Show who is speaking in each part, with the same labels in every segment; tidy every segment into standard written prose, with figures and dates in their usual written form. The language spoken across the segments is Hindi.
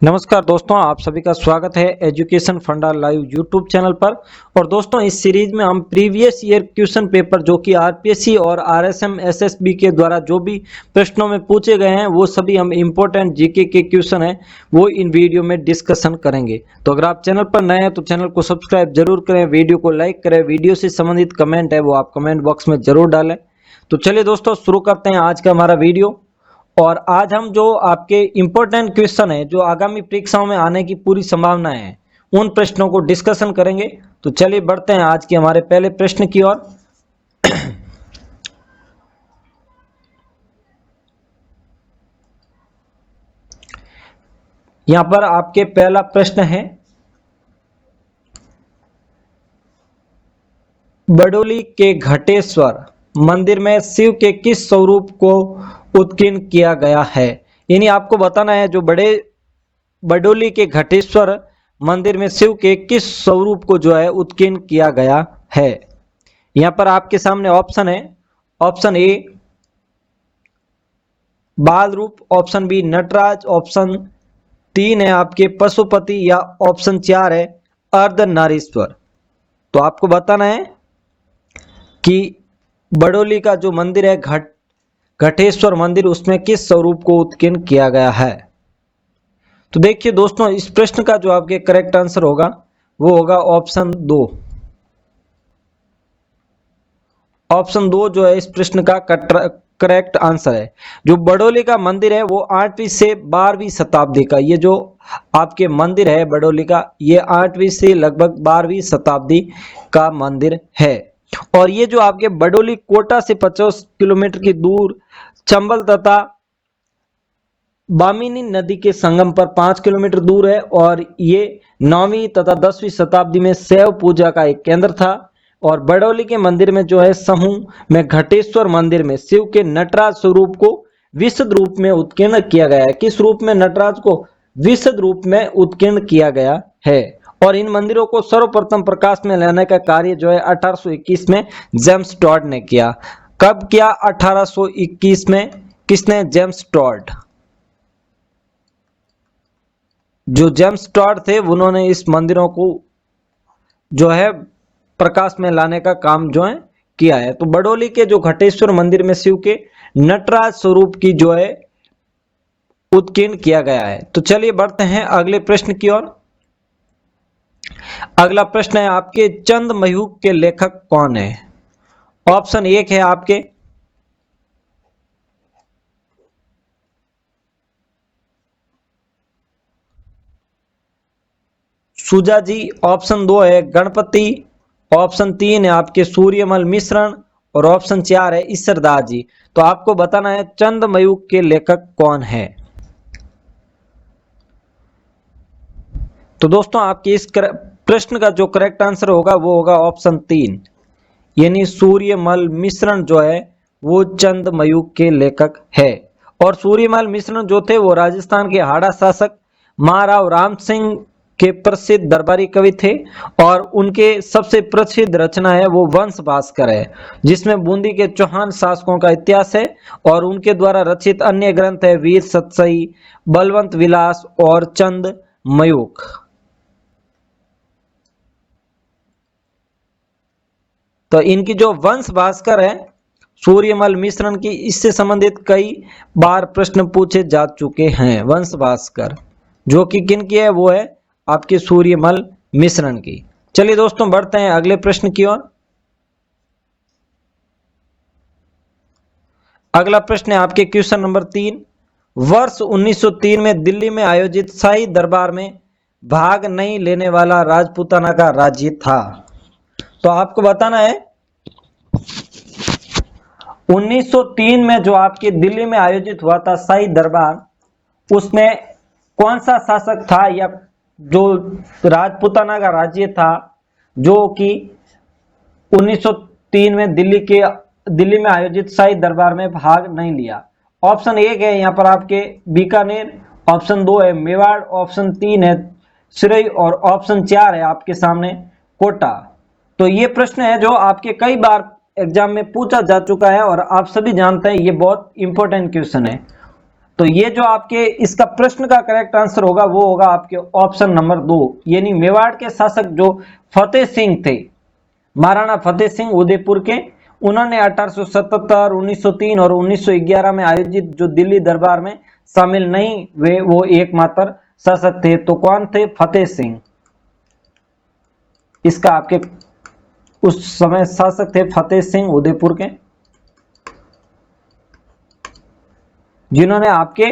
Speaker 1: नमस्कार दोस्तों, आप सभी का स्वागत है एजुकेशन फंडा लाइव यूट्यूब चैनल पर। और दोस्तों, इस सीरीज में हम प्रीवियस ईयर क्वेश्चन पेपर जो कि आरपीएससी और आरएसएम एसएसबी के द्वारा जो भी प्रश्नों में पूछे गए हैं वो सभी हम इंपॉर्टेंट जीके के क्वेश्चन हैं वो इन वीडियो में डिस्कशन करेंगे। तो अगर आप चैनल पर नए हैं तो चैनल को सब्सक्राइब जरूर करें, वीडियो को लाइक करें, वीडियो से संबंधित कमेंट है वो आप कमेंट बॉक्स में जरूर डालें। तो चलिए दोस्तों, शुरू करते हैं आज का हमारा वीडियो। और आज हम जो आपके इंपॉर्टेंट क्वेश्चन है जो आगामी परीक्षाओं में आने की पूरी संभावना है उन प्रश्नों को डिस्कशन करेंगे। तो चलिए बढ़ते हैं आज के हमारे पहले प्रश्न की ओर। यहां पर आपके पहला प्रश्न है, बडोली के घटेश्वर मंदिर में शिव के किस स्वरूप को उत्कीर्ण किया गया है। यानी आपको बताना है जो बडोली के घटेश्वर मंदिर में शिव के किस स्वरूप को जो है उत्कीर्ण किया गया है। यहां पर आपके सामने ऑप्शन है, ऑप्शन ए बाल रूप, ऑप्शन बी नटराज, ऑप्शन 3 है आपके पशुपति या ऑप्शन 4 है अर्धनारीश्वर। तो आपको बताना है कि बडोली का जो मंदिर है घटेश्वर मंदिर उसमें किस स्वरूप को उत्कीर्ण किया गया है। तो देखिए दोस्तों, इस प्रश्न का जो आपके करेक्ट आंसर होगा वो होगा ऑप्शन 2। ऑप्शन 2 जो है इस प्रश्न का करेक्ट आंसर है। जो बडोली का मंदिर है वो 8वीं से 12वीं शताब्दी का, ये जो आपके मंदिर है बडोली का ये 8वीं से लगभग 12वीं शताब्दी का मंदिर है। और ये जो आपके बडोली कोटा से 50 किलोमीटर की दूर चंबल तथा बामिनी नदी के संगम पर 5 किलोमीटर दूर है। और ये 9वीं तथा 10वीं शताब्दी में शैव पूजा का एक केंद्र था। और बडोली के मंदिर में जो है समूह में घटेश्वर मंदिर में शिव के नटराज स्वरूप को विशुद्ध रूप में उत्कीर्ण किया गया है। किस रूप में? नटराज को विशुद्ध रूप में उत्कीर्ण किया गया है। और इन मंदिरों को सर्वप्रथम प्रकाश में लाने का कार्य जो है 1821 में जेम्स टॉड ने किया। कब किया? 1821 में। किसने? James Tod. जो जेम्स टॉड थे उन्होंने इस मंदिरों को जो है प्रकाश में लाने का काम जो है किया है। तो बडोली के जो घटेश्वर मंदिर में शिव के नटराज स्वरूप की जो है उत्कीर्ण किया गया है। तो चलिए बढ़ते हैं अगले प्रश्न की ओर। अगला प्रश्न है आपके चंद्रमयूख के लेखक कौन है। ऑप्शन 1 है आपके सुजाजी, ऑप्शन 2 है गणपति, ऑप्शन 3 है आपके सूर्यमल मिश्रण और ऑप्शन 4 है ईश्वरदास जी। तो आपको बताना है चंद्रमयूख के लेखक कौन है। तो दोस्तों, आपके इस प्रश्न का जो करेक्ट आंसर होगा वो होगा ऑप्शन 3, यानी सूर्यमल मिश्रण जो है वो चंद्रमयूख के लेखक है। और सूर्यमल मिश्रण जो थे वो राजस्थान के हाड़ा शासक महाराव राम सिंह के प्रसिद्ध दरबारी कवि थे। और उनके सबसे प्रसिद्ध रचना है वो वंश भास्कर है, जिसमें बूंदी के चौहान शासकों का इतिहास है। और उनके द्वारा रचित अन्य ग्रंथ है वीर सतसई, बलवंत विलास और चंद्रमयूख। तो इनकी जो वंश भास्कर है सूर्यमल मिश्रण की, इससे संबंधित कई बार प्रश्न पूछे जा चुके हैं। वंश भास्कर जो कि किन की है वो है आपके सूर्यमल मिश्रण की। चलिए दोस्तों बढ़ते हैं अगले प्रश्न की ओर। अगला प्रश्न है आपके क्वेश्चन नंबर 3। वर्ष 1903 में दिल्ली में आयोजित शाही दरबार में भाग नहीं लेने वाला राजपूताना का राज्य था। तो आपको बताना है 1903 में जो आपके दिल्ली में आयोजित हुआ था शाही दरबार, उसमें कौन सा शासक था या जो राजपूताना का राज्य था जो कि 1903 में दिल्ली में आयोजित शाही दरबार में भाग नहीं लिया। ऑप्शन 1 है यहाँ पर आपके बीकानेर, ऑप्शन 2 है मेवाड़, ऑप्शन 3 है सिरई और ऑप्शन 4 है आपके सामने कोटा। तो ये प्रश्न है जो आपके कई बार एग्जाम में पूछा जा चुका है और आप सभी जानते हैं ये बहुत इंपॉर्टेंट क्वेश्चन है। तो ये जो आपके इसका प्रश्न का करेक्ट आंसर होगा वो होगा आपके ऑप्शन नंबर 2, यानी मेवाड़ के शासक जो फतेह सिंह थे, महाराणा फतेह सिंह उदयपुर के, उन्होंने 1877, 1903 और 1911 में आयोजित जो दिल्ली दरबार में शामिल नहीं हुए वो एकमात्र शासक थे। तो कौन थे? फतेह सिंह। इसका आपके उस समय शासक थे फतेह सिंह उदयपुर के, जिन्होंने आपके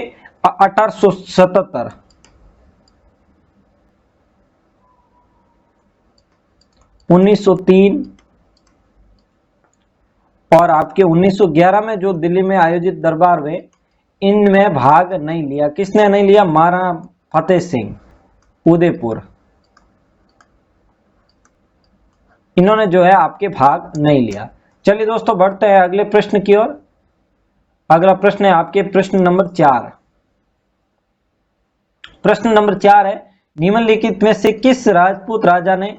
Speaker 1: 1877, 1903 और आपके 1911 में जो दिल्ली में आयोजित दरबार हुए इनमें भाग नहीं लिया। किसने नहीं लिया? महाराणा फतेह सिंह उदयपुर, इन्होंने जो है आपके भाग नहीं लिया। चलिए दोस्तों बढ़ते हैं अगले प्रश्न की ओर। अगला प्रश्न है आपके प्रश्न नंबर 4। प्रश्न नंबर 4 है, निम्नलिखित में से किस राजपूत राजा ने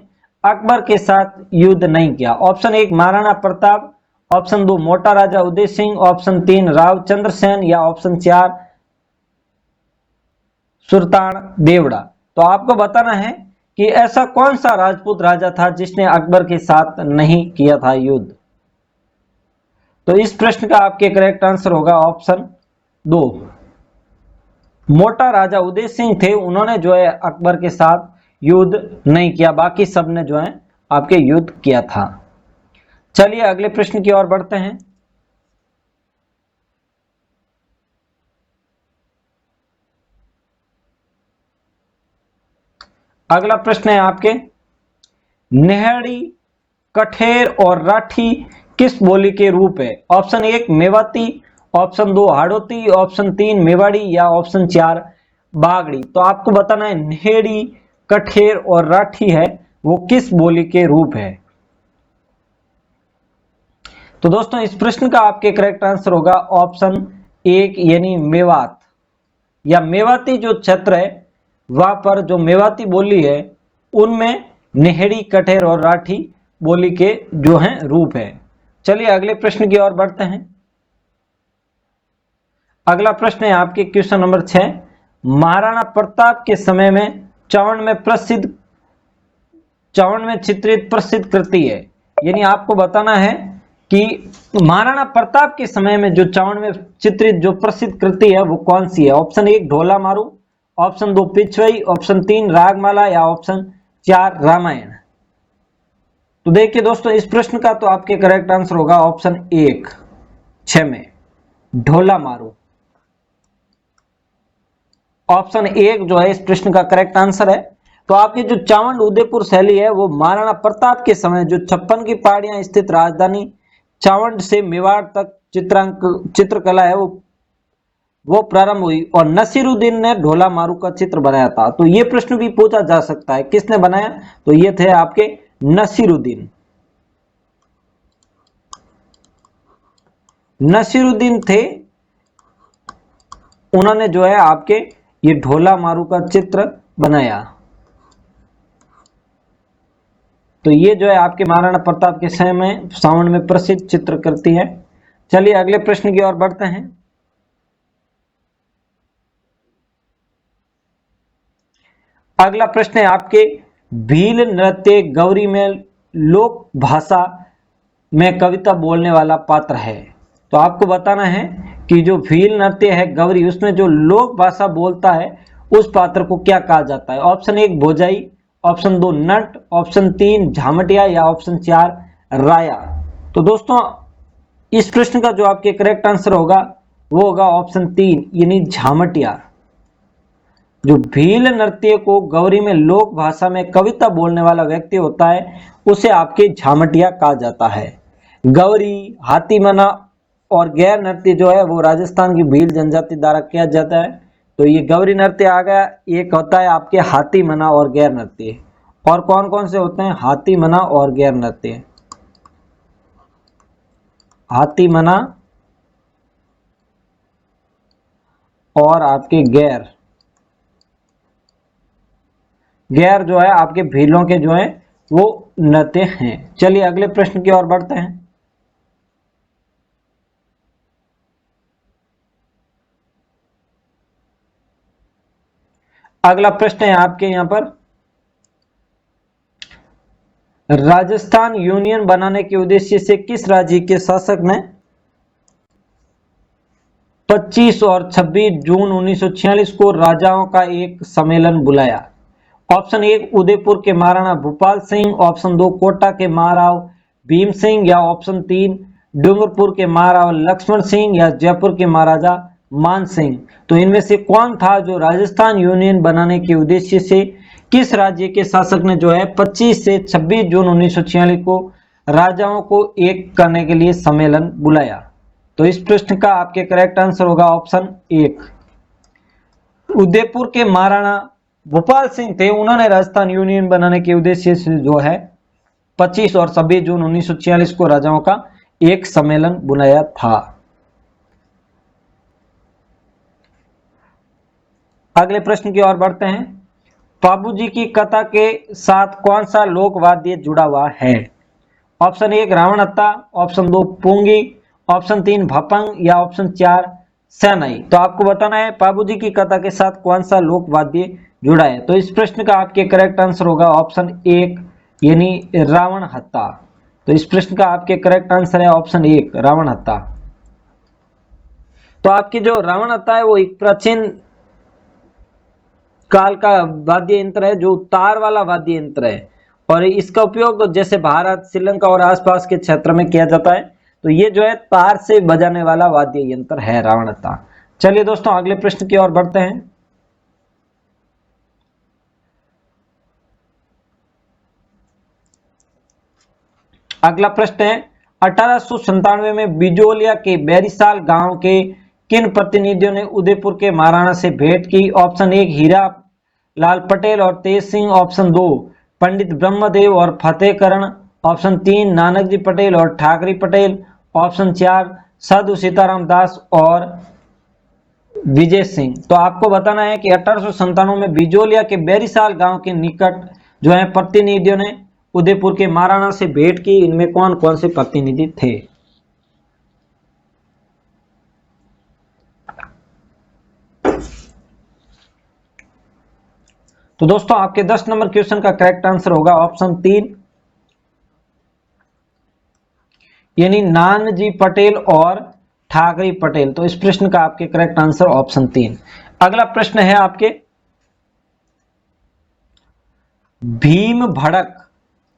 Speaker 1: अकबर के साथ युद्ध नहीं किया? ऑप्शन 1 महाराणा प्रताप, ऑप्शन 2 मोटा राजा उदय सिंह, ऑप्शन 3 राव चंद्र सेन या ऑप्शन 4 सुल्तान देवड़ा। तो आपको बताना है कि ऐसा कौन सा राजपूत राजा था जिसने अकबर के साथ नहीं किया था युद्ध। तो इस प्रश्न का आपके करेक्ट आंसर होगा ऑप्शन 2, मोटा राजा उदय सिंह थे, उन्होंने जो है अकबर के साथ युद्ध नहीं किया, बाकी सब ने जो है आपके युद्ध किया था। चलिए अगले प्रश्न की ओर बढ़ते हैं। अगला प्रश्न है आपके, नेहड़ी, कठेर और राठी किस बोली के रूप है? Option 1 Mewati, option 2 Hadoti, option 3 Mewari या ऑप्शन 4 बागड़ी। तो आपको बताना है नेहड़ी, कठेर और राठी है वो किस बोली के रूप है। तो दोस्तों इस प्रश्न का आपके करेक्ट आंसर होगा ऑप्शन 1 यानी मेवात या मेवाती जो क्षेत्र है वहां पर जो मेवाती बोली है उनमें नेहड़ी, कठेर और राठी बोली के जो हैं रूप है। चलिए अगले प्रश्न की ओर बढ़ते हैं। अगला प्रश्न है आपके क्वेश्चन नंबर 6, महाराणा प्रताप के समय में चावड़ में चित्रित प्रसिद्ध कृति है, यानी आपको बताना है कि महाराणा प्रताप के समय में जो चावड़ में चित्रित जो प्रसिद्ध कृति है वो कौन सी है। ऑप्शन 1 ढोला मारू, ऑप्शन 2 पिछवई, ऑप्शन 3 रागमाला या ऑप्शन 4 रामायण। तो देखिए दोस्तों इस प्रश्न का तो आपके करेक्ट आंसर होगा ऑप्शन 1 6 में ढोला मारू। ऑप्शन 1 जो है इस प्रश्न का करेक्ट आंसर है। तो आपकी जो चावंड उदयपुर शैली है वो महाराणा प्रताप के समय जो 56 की पहाड़ियां स्थित राजधानी चावंड से मेवाड़ तक चित्रकला है वो प्रारंभ हुई और नसीरुद्दीन ने ढोला मारू का चित्र बनाया था। तो ये प्रश्न भी पूछा जा सकता है किसने बनाया, तो ये थे आपके नसीरुद्दीन थे, उन्होंने जो है आपके ये ढोला मारू का चित्र बनाया। तो ये जो है आपके महाराणा प्रताप के समय में सावन में प्रसिद्ध चित्र करती है। चलिए अगले प्रश्न की ओर बढ़ते हैं। अगला प्रश्न है आपके, भील नृत्य गौरी में लोक भाषा में कविता बोलने वाला पात्र है। तो आपको बताना है कि जो भील नृत्य है गौरी उसमें जो लोक भाषा बोलता है उस पात्र को क्या कहा जाता है। ऑप्शन 1 भोजाई, ऑप्शन 2 नट, ऑप्शन 3 झामटिया या ऑप्शन 4 राया। तो दोस्तों इस प्रश्न का जो आपके करेक्ट आंसर होगा वो होगा ऑप्शन 3 यानी झामटिया। जो भील नृत्य को गौरी में लोक भाषा में कविता बोलने वाला व्यक्ति होता है उसे आपके झामटिया कहा जाता है। गौरी, हाथीमना और गैर नृत्य जो है वो राजस्थान की भील जनजाति द्वारा किया जाता है। तो ये गौरी नृत्य आ गया, एक होता है आपके हाथीमना और गैर नृत्य। और कौन कौन से होते हैं? हाथीमना और गैर नृत्य। हाथीमना और आपके गैर जो है आपके भीलों के जो है वो नृत्य हैं। चलिए अगले प्रश्न की ओर बढ़ते हैं। अगला प्रश्न है आपके यहाँ पर, राजस्थान यूनियन बनाने के उद्देश्य से किस राज्य के शासक ने 25 और 26 जून 1946 को राजाओं का एक सम्मेलन बुलाया? ऑप्शन 1 उदयपुर के महाराणा भूपाल सिंह, ऑप्शन 2 कोटा के महाराव भीम सिंह, या ऑप्शन 3 डूंगरपुर के महाराव लक्ष्मण सिंह, या जयपुर के महाराजा मान सिंह। तो इनमें से कौन था जो राजस्थान यूनियन बनाने के उद्देश्य से किस राज्य के शासक ने जो है 25 से 26 जून 1946 को राजाओं को एक करने के लिए सम्मेलन बुलाया? तो इस प्रश्न का आपके करेक्ट आंसर होगा ऑप्शन 1। उदयपुर के महाराणा भूपाल सिंह थे, उन्होंने राजस्थान यूनियन बनाने के उद्देश्य से जो है 25 और 26 जून 1946 को राजाओं का एक सम्मेलन बुलाया था। अगले प्रश्न की ओर बढ़ते हैं। बाबूजी की कथा के साथ कौन सा लोक वाद्य जुड़ा हुआ है? ऑप्शन 1 रावण हत्ता, ऑप्शन 2 पूंगी, ऑप्शन 3 भपंग, या ऑप्शन 4 शहनाई। तो आपको बताना है बाबूजी की कथा के साथ कौन सा लोक वाद्य जुड़ा है। तो इस प्रश्न का आपके करेक्ट आंसर होगा ऑप्शन 1 यानी रावण हत्ता। तो इस प्रश्न का आपके करेक्ट आंसर है ऑप्शन 1 रावण हत्ता। तो आपकी जो रावण हत्ता है वो एक प्राचीन काल का वाद्य यंत्र है, जो तार वाला वाद्य यंत्र है, और इसका उपयोग जैसे भारत, श्रीलंका और आसपास के क्षेत्र में किया जाता है। तो ये जो है तार से बजाने वाला वाद्य यंत्र है रावण हत्ता। चलिए दोस्तों अगले प्रश्न की ओर बढ़ते हैं। अगला प्रश्न है 1897 में बिजोलिया के बैरिसाल गांव के किन प्रतिनिधियों ने उदयपुर के महाराणा से भेंट की? ऑप्शन 1 हीरा लाल पटेल और तेज सिंह, ऑप्शन 2 पंडित ब्रह्मदेव और फतेहकरण, ऑप्शन 3 नानक जी पटेल और ठाकरी पटेल, ऑप्शन 4 साधु सीताराम दास और विजय सिंह। तो आपको बताना है कि 1897 में बिजोलिया के बैरिसाल गांव के निकट जो है प्रतिनिधियों ने उदयपुर के महाराणा से भेंट की। इनमें कौन कौन से प्रतिनिधि थे? तो दोस्तों आपके 10 नंबर क्वेश्चन का करेक्ट आंसर होगा ऑप्शन 3 यानी नानजी पटेल और ठाकरी पटेल। तो इस प्रश्न का आपके करेक्ट आंसर ऑप्शन 3। अगला प्रश्न है आपके, भीम भड़क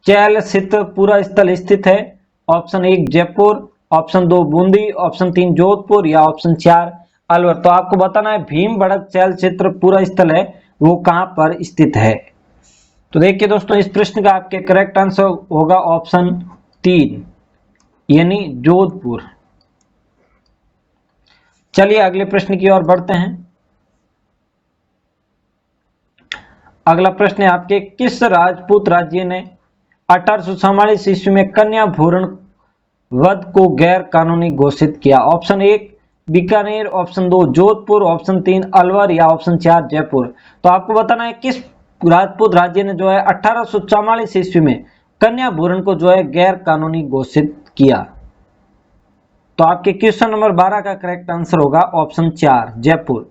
Speaker 1: चैल पूरा स्थल स्थित है? Option 1 Jaipur, option 2 Bundi, option 3 Jodhpur, या ऑप्शन 4 अलवर। तो आपको बताना है भीम भड़क चैल क्षेत्र पूरा स्थल है वो कहां पर स्थित है? तो देखिए दोस्तों इस प्रश्न का आपके करेक्ट आंसर होगा ऑप्शन 3 यानी जोधपुर। चलिए अगले प्रश्न की ओर बढ़ते हैं। अगला प्रश्न है आपके, किस राजपूत राज्य ने 1844 ईस्वी में कन्या भ्रूण वध को गैर कानूनी घोषित किया? Option 1 Bikaner, option 2 Jodhpur, option 3 Alwar, या ऑप्शन 4 जयपुर। तो आपको बताना है किस राजपूत राज्य ने जो है 1844 ईस्वी में कन्या भ्रूण को जो है गैर कानूनी घोषित किया? तो आपके क्वेश्चन नंबर 12 का करेक्ट आंसर होगा ऑप्शन 4 जयपुर।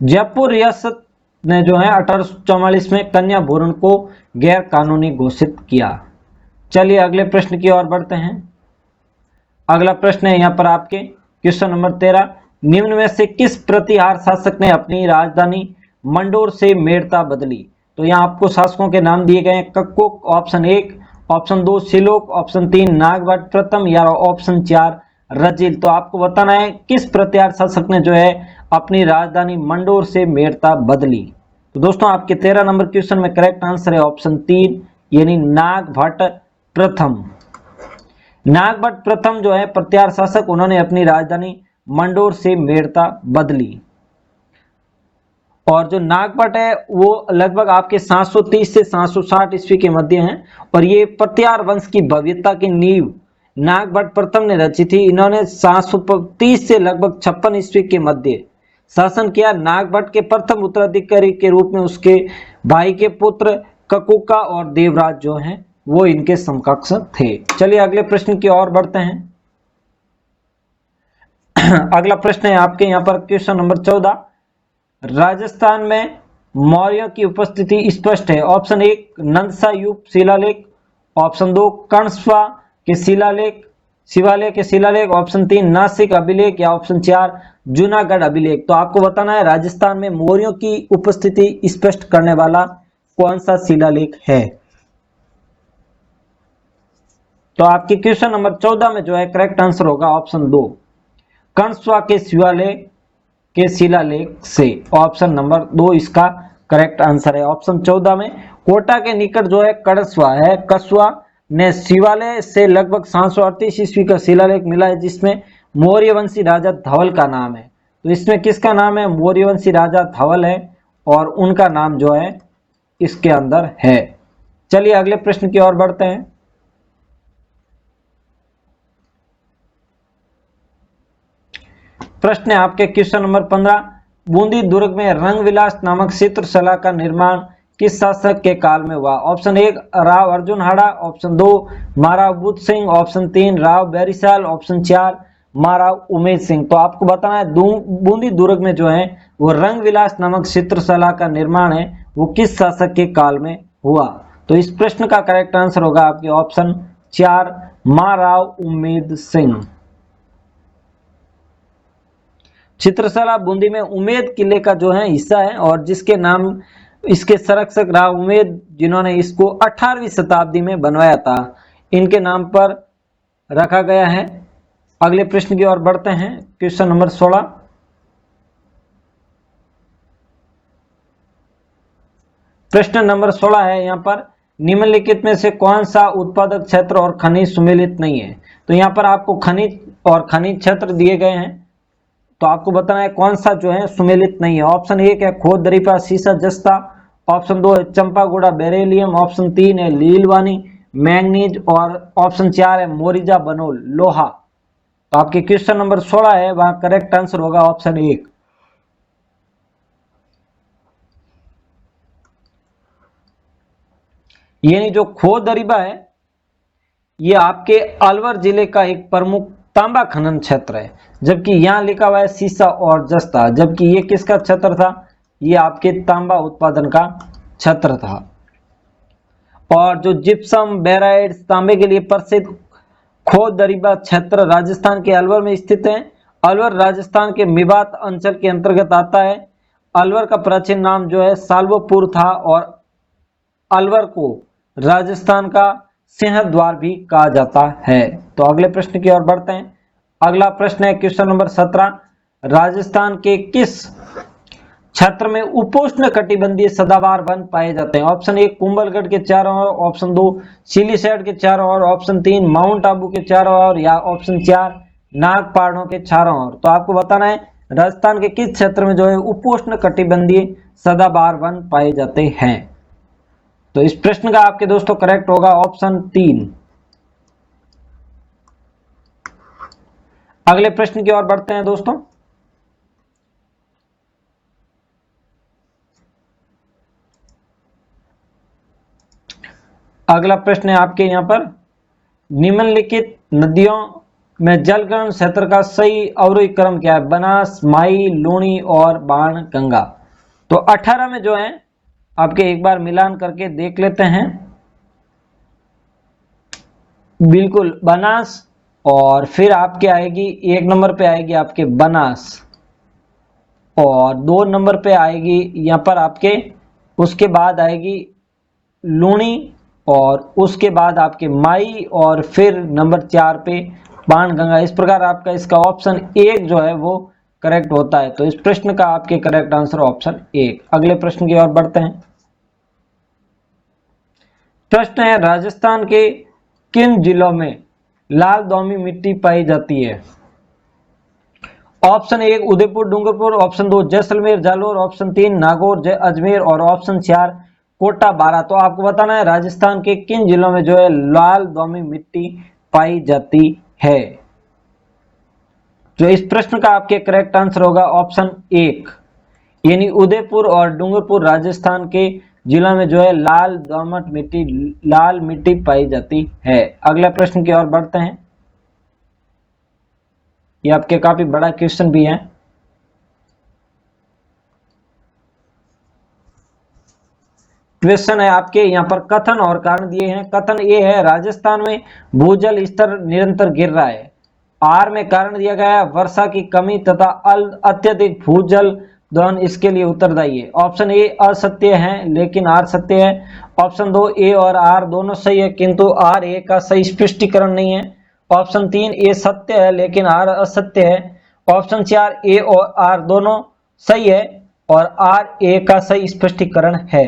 Speaker 1: जयपुर रियासत ने जो है 1844 में कन्या भ्रूण को गैर कानूनी घोषित किया। चलिए अगले प्रश्न की ओर बढ़ते हैं। अगला प्रश्न है यहाँ पर आपके क्वेश्चन नंबर 13, निम्न में से किस प्रतिहार शासक ने अपनी राजधानी मंडोर से मेड़ता बदली? तो यहाँ आपको शासकों के नाम दिए गए हैं, Kakkuka option 1, option 2 Siluka, option 3 Nagabhata प्रथम, या ऑप्शन 4 रजिल। तो आपको बताना है किस प्रतिहार शासक ने जो है अपनी राजधानी मंडोर से मेड़ता बदली? तो दोस्तों आपके 13 नंबर क्वेश्चन में करेक्ट आंसर है ऑप्शन 3 यानी नागभट्ट प्रथम। नागभट्ट प्रथम जो है प्रतिहार शासक, उन्होंने अपनी राजधानी मंडोर से मेड़ता बदली। और जो नागभट्ट है वो लगभग आपके 730 से 760 ईस्वी के मध्य हैं, और ये प्रतिहार वंश की भव्यता की नींव नागभट्ट प्रथम ने रची थी। इन्होंने 730 से लगभग 56 ईस्वी के मध्य शासन किया। नागभट्ट के प्रथम उत्तराधिकारी के रूप में उसके भाई के पुत्र ककुका और देवराज जो हैं वो इनके समकक्ष थे। चलिए अगले प्रश्न की ओर बढ़ते हैं। अगला प्रश्न है आपके यहाँ पर क्वेश्चन नंबर 14, राजस्थान में मौर्यों की उपस्थिति स्पष्ट है। ऑप्शन 1 नंदसा युग शिलालेख, ऑप्शन 2 कर्णस्वा के शिवालय के शिलालेख, ऑप्शन 3 नासिक अभिलेख या ऑप्शन 4 जूनागढ़ अभिलेख। तो आपको बताना है राजस्थान में मौर्यों की उपस्थिति स्पष्ट करने वाला कौन सा शिलालेख है। तो आपके क्वेश्चन नंबर 14 में जो है करेक्ट आंसर होगा ऑप्शन 2 कर्णस्वा के शिवालय के शिलालेख से। ऑप्शन नंबर 2 इसका करेक्ट आंसर है। ऑप्शन 14 में कोटा के निकट जो है कर्णस्वा है, कस्वा ने शिवालय से लगभग 738 ईस्वी का शिलालेख मिला है, जिसमें मौर्यवंशी राजा धवल का नाम है। तो इसमें किसका नाम है? मौर्यवंशी राजा धवल है और उनका नाम जो है इसके अंदर है। चलिए अगले प्रश्न की ओर बढ़ते हैं। प्रश्न है आपके क्वेश्चन नंबर 15, बूंदी दुर्ग में रंगविलास नामक चित्रशला का निर्माण किस शासक के काल में हुआ? Option 1 Rao Arjun Hada, option 2 Maharao Budh Singh, option 3 Rao Bairisal, option 4 Maharao Umed Singh. तो आपको बताना है बूंदी दुर्ग में जो है वो रंगविलास नामक चित्रशला का निर्माण है वो किस शासक के काल में हुआ? तो इस प्रश्न का करेक्ट आंसर होगा आपके ऑप्शन 4 महाराव उमेद सिंह। चित्रशला बूंदी में उमेद किले का जो है हिस्सा है और जिसके नाम इसके संरक्षक राव उमेद, जिन्होंने इसको 18वीं शताब्दी में बनवाया था, इनके नाम पर रखा गया है। अगले प्रश्न की ओर बढ़ते हैं। क्वेश्चन नंबर 16, प्रश्न नंबर 16 है यहाँ पर निम्नलिखित में से कौन सा उत्पादक क्षेत्र और खनिज सुमेलित नहीं है? तो यहाँ पर आपको खनिज और खनिज क्षेत्र दिए गए हैं, तो आपको बताना है कौन सा जो है सुमेलित नहीं है। ऑप्शन 1 है खोद दरीपा सीसा जस्ता, ऑप्शन 2 है चंपागुड़ा बेरेलियम, ऑप्शन 3 है लीलवानी मैंगनीज और ऑप्शन 4 है मोरिजा बनोल लोहा। तो आपके क्वेश्चन नंबर 16 है वहां करेक्ट आंसर होगा ऑप्शन 1। यानी जो खोद दरीबा है ये आपके अलवर जिले का एक प्रमुख तांबा खनन क्षेत्र है, जबकि यहां लिखा हुआ है सीसा और जस्ता, जबकि ये किसका क्षेत्र था? ये आपके तांबा उत्पादन का क्षेत्र था। और जो जिप्सम बेराइड तांबे के लिए प्रसिद्ध खोद दरीबा क्षेत्र राजस्थान के अलवर में स्थित है। अलवर राजस्थान के मेवात अंचल के अंतर्गत आता है। अलवर का प्राचीन नाम जो है साल्वपुर था और अलवर को राजस्थान का सिंह द्वार भी कहा जाता है। तो अगले प्रश्न की ओर बढ़ते हैं। अगला प्रश्न है क्वेश्चन नंबर 17, राजस्थान के किस क्षेत्र में उपोष्ण कटिबंधीय सदाबहार वन पाए जाते हैं? ऑप्शन 1 कुंभलगढ़ के चारों ओर, ऑप्शन 2 सिलीसैट के चारों ओर, ऑप्शन 3 माउंट आबू के चारों ओर या ऑप्शन 4 नाग पहाड़ों के चारों ओर। तो आपको बताना है राजस्थान के किस क्षेत्र में जो है उपोष्ण कटिबंधीय सदाबहार वन पाए जाते हैं। तो इस प्रश्न का आपके दोस्तों करेक्ट होगा ऑप्शन 3। अगले प्रश्न की ओर बढ़ते हैं दोस्तों। अगला प्रश्न है आपके यहां पर निम्नलिखित नदियों में जलग्रहण क्षेत्र का सही अवरोही क्रम क्या है? बनास, माई, लूणी और बाण गंगा। तो 18 में जो है आपके एक बार मिलान करके देख लेते हैं। बिल्कुल बनास और फिर आपके आएगी 1 नंबर पे आएगी आपके बनास और 2 नंबर पे आएगी यहां पर आपके, उसके बाद आएगी लूणी और उसके बाद आपके माई और फिर नंबर 4 पे बाणगंगा। इस प्रकार आपका इसका ऑप्शन 1 जो है वो करेक्ट होता है। तो इस प्रश्न का आपके करेक्ट आंसर ऑप्शन 1। अगले प्रश्न की ओर बढ़ते हैं। प्रश्न है राजस्थान के किन जिलों में लाल दोमी मिट्टी पाई जाती है? Option 1 Udaipur Dungarpur, option 2 Jaisalmer Jalore, option 3 Nagaur Ajmer और ऑप्शन 4 कोटा बारा। तो आपको बताना है राजस्थान के किन जिलों में जो है लाल दोमी मिट्टी पाई जाती है। जो इस प्रश्न का आपके करेक्ट आंसर होगा ऑप्शन 1, यानी उदयपुर और डूंगरपुर राजस्थान के जिलों में जो है लाल दोमट मिट्टी लाल मिट्टी पाई जाती है। अगला प्रश्न की ओर बढ़ते हैं। ये आपके काफी बड़ा क्वेश्चन भी है। क्वेश्चन है आपके यहाँ पर कथन और कारण दिए हैं। कथन ए है राजस्थान में भूजल स्तर निरंतर गिर रहा है। आर में कारण दिया गया है वर्षा की कमी तथा अत्यधिक भूजल दोहन इसके लिए उत्तरदायी है। ऑप्शन ए असत्य है लेकिन आर सत्य है। ऑप्शन 2 ए और आर दोनों सही है किंतु आर ए का सही स्पष्टीकरण नहीं है। ऑप्शन 3 ए सत्य है लेकिन आर असत्य है। ऑप्शन 4 ए और आर दोनों सही है और आर ए का सही स्पष्टीकरण है।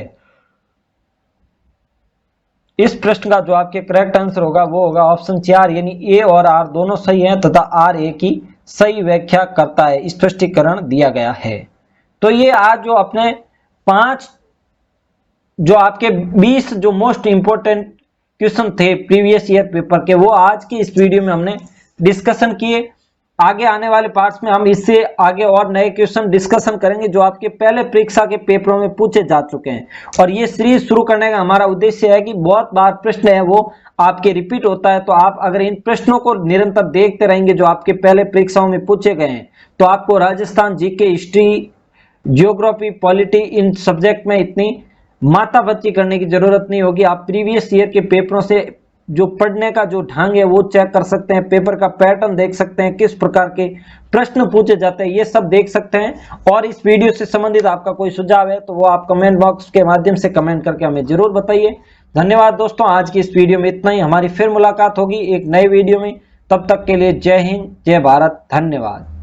Speaker 1: इस प्रश्न का जो आपके करेक्ट आंसर होगा वो होगा ऑप्शन 4 यानी ए और आर दोनों सही हैं तथा आर ए की सही व्याख्या करता है, स्पष्टीकरण दिया गया है। तो ये आज जो अपने 5 जो आपके 20 जो मोस्ट इंपोर्टेंट क्वेश्चन थे प्रीवियस ईयर पेपर के वो आज की इस वीडियो में हमने डिस्कशन किए। आगे आने वाले पार्ट्स में हम इससे आगे और नए क्वेश्चन डिस्कशन करेंगे जो आपके पहले परीक्षा के पेपरों में पूछे जा चुके हैं। और ये सीरीज शुरू करने का हमारा उद्देश्य है कि बहुत बार प्रश्न है वो आपके रिपीट होता है, तो आप अगर इन प्रश्नों को निरंतर देखते रहेंगे जो आपके पहले परीक्षाओं में पूछे गए हैं तो आपको Rajasthan GK, history, geography, polity इन सब्जेक्ट में इतनी माथापच्ची करने की जरूरत नहीं होगी। आप प्रीवियस ईयर के पेपरों से जो पढ़ने का जो ढंग है वो चेक कर सकते हैं, पेपर का पैटर्न देख सकते हैं, किस प्रकार के प्रश्न पूछे जाते हैं ये सब देख सकते हैं। और इस वीडियो से संबंधित आपका कोई सुझाव है तो वो आप कमेंट बॉक्स के माध्यम से कमेंट करके हमें जरूर बताइए। धन्यवाद दोस्तों, आज की इस वीडियो में इतना ही। हमारी फिर मुलाकात होगी एक नए वीडियो में, तब तक के लिए जय हिंद, जय भारत, धन्यवाद।